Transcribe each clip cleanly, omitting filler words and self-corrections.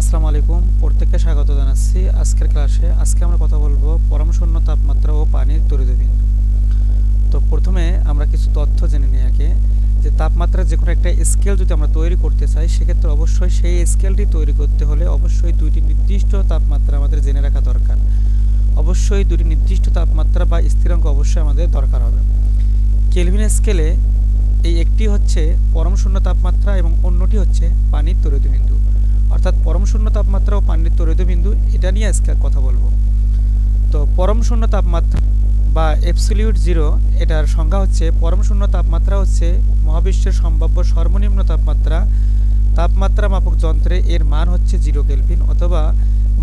আসসালামু আলাইকুম, প্রত্যেককে স্বাগত জানাচ্ছি আজকের ক্লাসে। আজকে আমরা কথা বলবো পরমশূন্য তাপমাত্রা ও পানির তড়িৎ বিন্দু। তো প্রথমে আমরা কিছু তথ্য জেনে নিই আগে, যে তাপমাত্রার যে কোনো একটা স্কেল যদি আমরা তৈরি করতে চাই, সেক্ষেত্রে অবশ্যই সেই স্কেলটি তৈরি করতে হলে অবশ্যই দুইটি নির্দিষ্ট তাপমাত্রা আমাদের জেনে রাখা দরকার। অবশ্যই দুটি নির্দিষ্ট তাপমাত্রা বা স্থিরাঙ্ক অবশ্যই আমাদের দরকার হবে। কেলভিন স্কেলে এই একটি হচ্ছে পরমশূন্য তাপমাত্রা এবং অন্যটি হচ্ছে পানির তড়িৎ বিন্দু। অর্থাৎ পরমশূন্য তাপমাত্রা ও পানির তড়িৎ বিন্দু, এটা নিয়ে আজকে কথা বলবো। তো পরমশূন্য তাপমাত্রা বা অ্যাবসলিউট জিরো, এটার সংজ্ঞা হচ্ছে পরমশূন্য তাপমাত্রা হচ্ছে মহাবিশ্বের সম্ভাব্য সর্বনিম্ন তাপমাত্রা। তাপমাত্রা মাপক যন্ত্রে এর মান হচ্ছে 0 কেলভিন অথবা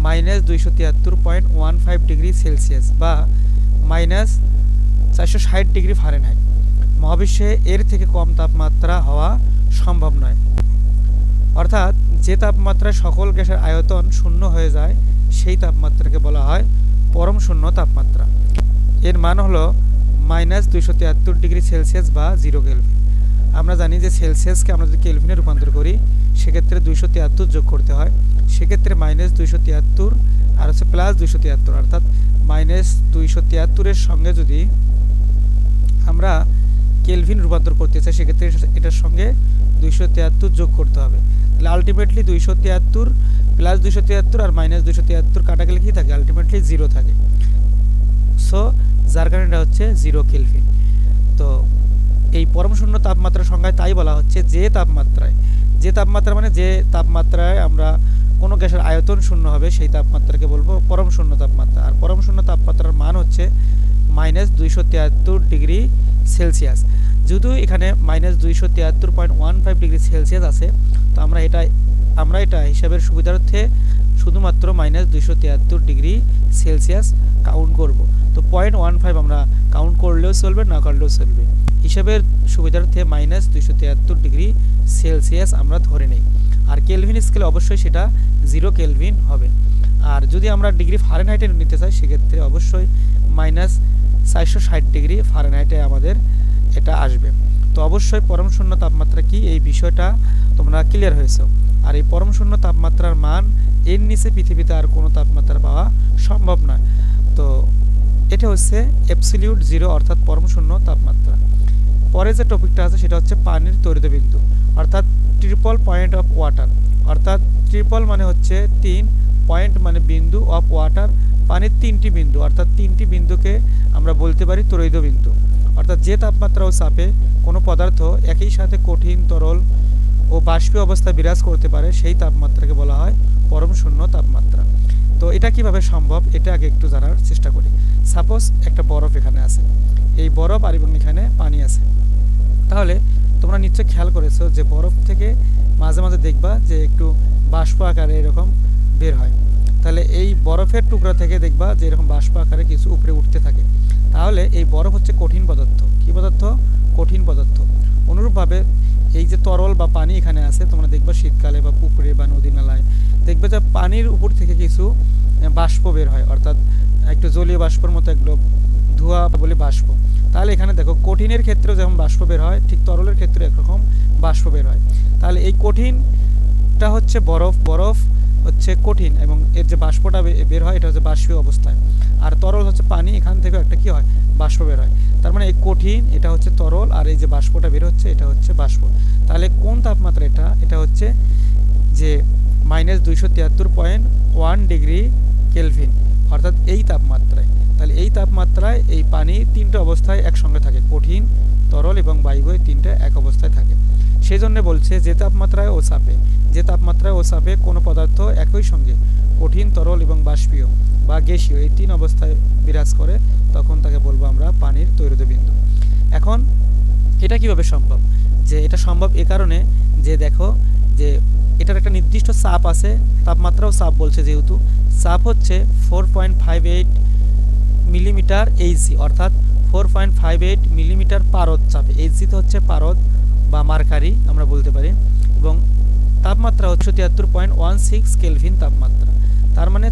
-273.15 ডিগ্রি সেলসিয়াস বা -460 ডিগ্রি ফারেনহাইট। মহাবিশ্বে এর থেকে কম তাপমাত্রা হওয়া সম্ভব নয়। অর্থাৎ যে তাপমাত্রায় সকল গ্যাসের আয়তন শূন্য হয়ে যায়, সেই তাপমাত্রাকে বলা হয় পরম শূন্য তাপমাত্রা। এর মান হলো -273 ডিগ্রি সেলসিয়াস বা 0 কেলভিন। আমরা জানি যে সেলসিয়াসকে আমরা যদি কেলভিনে রূপান্তর করি, সেক্ষেত্রে 273 যোগ করতে হয়। সেক্ষেত্রে -273 আর হচ্ছে +273, অর্থাৎ -273-এর সঙ্গে যদি আমরা কেলভিন রূপান্তর করতে চাই, সেক্ষেত্রে এটার সঙ্গে 273 যোগ করতে হবে। তাহলে আলটিমেটলি 273 + 273 আর -273 কাটা গেলে কি থাকে? আলটিমেটলি 0 থাকে। সো যার কারণে এটা হচ্ছে 0 কেলভিন। তো এই পরমশূন্য তাপমাত্রার সংজ্ঞায় তাই বলা হচ্ছে যে তাপমাত্রা মানে যে তাপমাত্রায় আমরা কোনো গ্যাসের আয়তন শূন্য হবে, সেই তাপমাত্রাকে বলবো পরমশূন্য তাপমাত্রা। আর পরমশূন্য তাপমাত্রার মান হচ্ছে -273 ডিগ্রি সেলসিয়াস। যদিও এখানে -273.15 ডিগ্রি সেলসিয়াস আছে, তো আমরা এটা হিসাবের সুবিধার্থে শুধুমাত্র -273 ডিগ্রি সেলসিয়াস কাউন্ট করব। তো 0.15 আমরা কাউন্ট করলেও চলবে, না করলেও চলবে। হিসাবের সুবিধার্থে -273 ডিগ্রি সেলসিয়াস আমরা ধরে নেই। আর কেলভিন স্কেলে অবশ্যই সেটা 0 কেলভিন হবে। আর যদি আমরা ডিগ্রি ফারেনহাইটে নিতে চাই, সেক্ষেত্রে অবশ্যই -460 ডিগ্রি ফারেনহাইটে আমাদের এটা আসবে। তো অবশ্যই পরমশূন্য তাপমাত্রা কি, এই বিষয়টা তোমরা ক্লিয়ার হয়েছো। আর এই পরমশূন্য তাপমাত্রার মান, এর নিচে পৃথিবীতে আর কোনো তাপমাত্রা পাওয়া সম্ভব নয়। তো এটা হচ্ছে অ্যাবসলিউট জিরো, অর্থাৎ পরমশূন্য তাপমাত্রা। পরে যে টপিকটা আছে সেটা হচ্ছে পানির তড়িৎ বিন্দু, অর্থাৎ ট্রিপল পয়েন্ট অফ ওয়াটার। অর্থাৎ ট্রিপল মানে হচ্ছে 3, পয়েন্ট মানে বিন্দু, অফ ওয়াটার পানির 3টি বিন্দু, অর্থাৎ 3টি বিন্দুকে আমরা বলতে পারি তড়িৎ বিন্দু। অর্থাৎ যে তাপমাত্রা ও চাপে কোনো পদার্থ একই সাথে কঠিন, তরল ও বাষ্পীয় অবস্থায় বিরাজ করতে পারে, সেই তাপমাত্রাকে বলা হয় পরমশূন্য তাপমাত্রা। তো এটা কিভাবে সম্ভব, এটা আগে একটু জানার চেষ্টা করি। সাপোজ একটা বরফ এখানে আছে, এই বরফ আর এবং এখানে পানি আছে। তাহলে তোমরা নিশ্চয়ই খেয়াল করেছো যে বরফ থেকে মাঝে মাঝে দেখবা যে একটু বাষ্প আকারে এরকম বের হয়। তাহলে এই বরফের টুকরা থেকে দেখবা যে এরকম বাষ্প আকারে কিছু উপরে উঠতে থাকে। তাহলে এই বরফ হচ্ছে কঠিন পদার্থ। কি পদার্থ? কঠিন পদার্থ। অনুরূপভাবে এই যে তরল বা পানি এখানে আছে, তোমরা দেখবা শীতকালে বা পুকুরে বা নদী নালায় দেখবে যে পানির উপর থেকে কিছু বাষ্প বের হয়, অর্থাৎ একটু জলীয় বাষ্পর মতো একটু ধোঁয়া বলে বাষ্প। তাহলে এখানে দেখো কঠিনের ক্ষেত্রেও যেমন বাষ্প বের হয়, ঠিক তরলের ক্ষেত্রে একরকম বাষ্প বের হয়। তাহলে এই কঠিনটা হচ্ছে বরফ, বরফ হচ্ছে কঠিন এবং এর যে বাষ্পটা বের হয় এটা হচ্ছে বাষ্পীয় অবস্থায়। আর তরল হচ্ছে পানি, এখান থেকে একটা কি হয়? বাষ্প বের হয়। তার মানে এই কঠিন এটা হচ্ছে তরল, আর এই যে বাষ্পটা বের হচ্ছে এটা হচ্ছে বাষ্প। তাহলে কোন তাপমাত্রা এটা? এটা হচ্ছে যে -273.1 ডিগ্রি কেলভিন, অর্থাৎ এই তাপমাত্রায়। তাহলে এই তাপমাত্রায় এই পানি 3টে অবস্থায় একসঙ্গে থাকে, কঠিন, তরল এবং বায়বীয়, 3টে এক অবস্থায় থাকে। সেই জন্য বলছে যে তাপমাত্রায় ও চাপে কোনো পদার্থ একই সঙ্গে কঠিন, তরল এবং বাষ্পীয় বা গ্যাসীয় এই 3 অবস্থায় বিরাজ করে, তখন তাকে বলবো আমরা পানির তড়িৎ বিন্দু। এখন এটা কিভাবে সম্ভব? যে এটা সম্ভব এ কারণে যে দেখো যে এটার একটা নির্দিষ্ট চাপ আছে, তাপমাত্রাও চাপ বলছে, যেহেতু চাপ হচ্ছে 4.58 মিলিমিটার এইচজি, অর্থাৎ 4.58 মিলিমিটার পারদ চাপে। এইচজি তো হচ্ছে পারদ বা মার্কারি আমরা বলতে পারি, এবং তাপমাত্রা হচ্ছে 73.16 কেলভিন তাপমাত্রা। তার মানে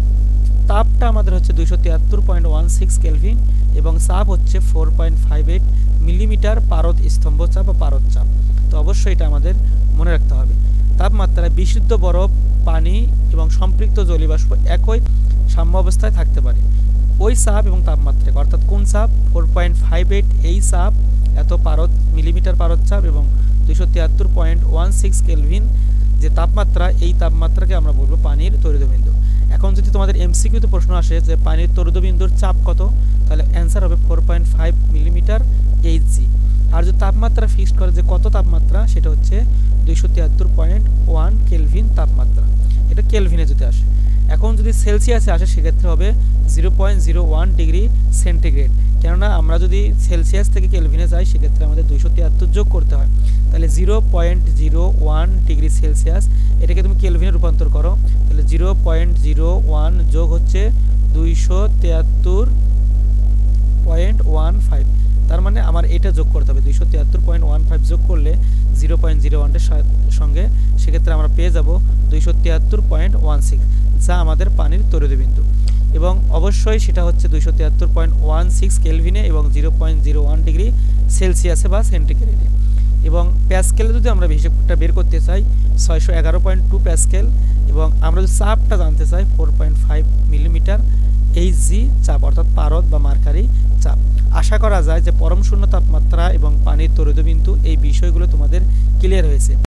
তাপটা আমাদের হচ্ছে 273.16 কেলভিন এবং চাপ হচ্ছে 4.58 মিলিমিটার পারদ স্তম্ভ চাপ বা পারদ চাপ। তো অবশ্যই এটা আমাদের মনে রাখতে হবে। তাপমাত্রায় বিশুদ্ধ বরফ, পানি এবং সম্পৃক্ত জলীয় বাষ্প একই সাম্য অবস্থায় থাকতে পারে ওই চাপ এবং তাপমাত্রায়। অর্থাৎ কোন চাপ? 4.58 এই চাপ, এত পারদ মিলিমিটার পারদ চাপ এবং 273.16 কেলভিন যে তাপমাত্রা, এই তাপমাত্রাকে আমরা বলবো পানির তড়িৎবিন্দু। এখন যদি তোমাদের এমসিকিউতে প্রশ্ন আসে যে পানির তড়িৎবিন্দুর চাপ কত, তাহলে অ্যান্সার হবে 4.5 মিলিমিটার এইচজি। আর যদি তাপমাত্রা ফিক্সড করে যে কত তাপমাত্রা, সেটা হচ্ছে 273.1 কেলভিন তাপমাত্রা। এটা কেলভিনে যদি আসে। এখন যদি সেলসিয়াসে আসে সেক্ষেত্রে হবে 0.01 ডিগ্রি সেন্টিগ্রেড। কেননা আমরা যদি সেলসিয়াস থেকে কেলভিনে যাই সেক্ষেত্রে আমাদের 273 যোগ করতে হয়। তাহলে 0.01 ডিগ্রি সেলসিয়াস, এটাকে তুমি কেলভিনে রূপান্তর করো, তাহলে 0.01 যোগ হচ্ছে 273.15। তার মানে আমার এটা যোগ করতে হবে, 273.15 যোগ করলে 0.01-এর সঙ্গে সেক্ষেত্রে আমরা পেয়ে যাব 273.16, যা আমাদের পানির তড়িৎবিন্দু। এবং অবশ্যই সেটা হচ্ছে 273.16 কেলভিনে এবং 0.01 ডিগ্রি সেলসিয়াসে বা সেন্টিগ্রেডে। এবং প্যাসকেলে যদি আমরা হিসেবটা বের করতে চাই 611.2 প্যাসকেল, এবং আমরা যদি চাপটা জানতে চাই 4.5 মিলিমিটার এইচজি চাপ, অর্থাৎ পারদ বা মার্কারি চাপ। আশা করা যায় যে পরম শূন্য তাপমাত্রা এবং পানির তড়িৎবিন্দু এই বিষয়গুলো তোমাদের ক্লিয়ার হয়েছে।